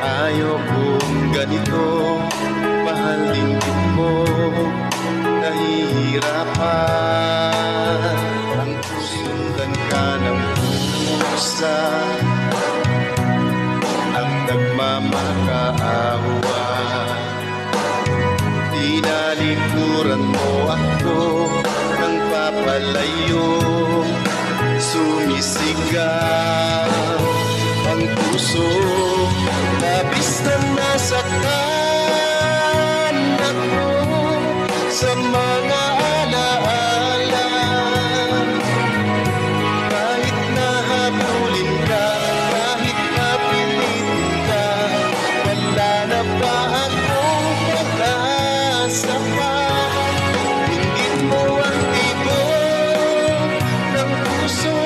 Ayokong ganito, mahal din mo, nahihirapan ang susundan ka ng pusa, ang nagmamakaawa. Tinalikuran mo ako ng papalayo, sumisigaw ang puso. Labis na nasaktan ako sa mga alaala. Kahit nahabulin ka, kahit napilitin ka, wala na ba akong pag-asa pa? Ingit mo ang tibok ng puso,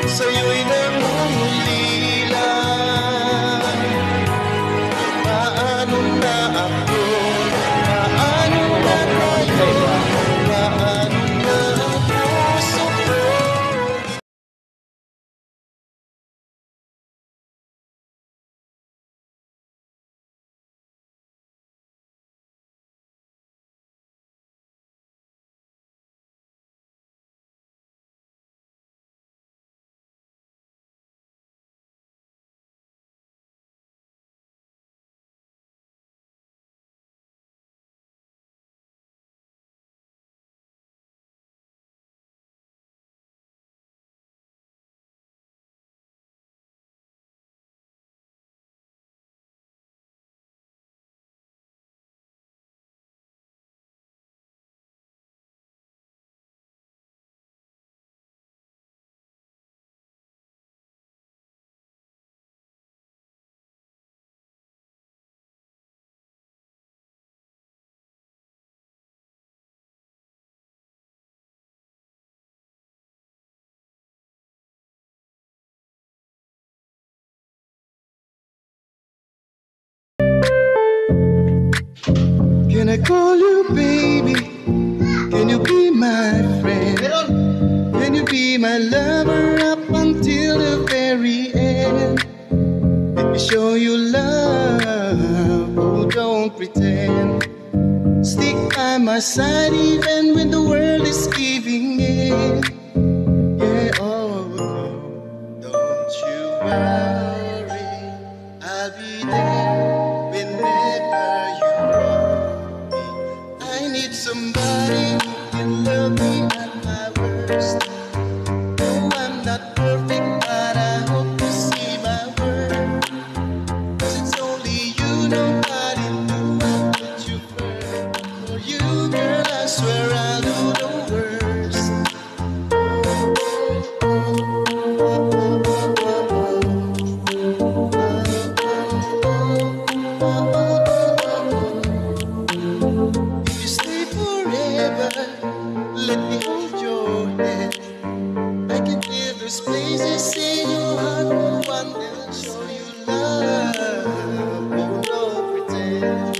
sa'yo'y nangungulila. Can I call you baby? Can you be my friend? Can you be my lover up until the very end? Let me show you love, oh don't pretend. Stick by my side even when the world is giving in. Yeah, oh, don't you worry, I'll be there whenever you want me. I need somebody who can love me at my worst. No, I'm not perfect, but I hope you see my worth. 'Cause it's only you, nobody knew I put you first. For you, girl, I swear I'll do the worst. If you stay forever, let me hold your hand. I can feel those places in your heart, no one will show you love, oh don't pretend.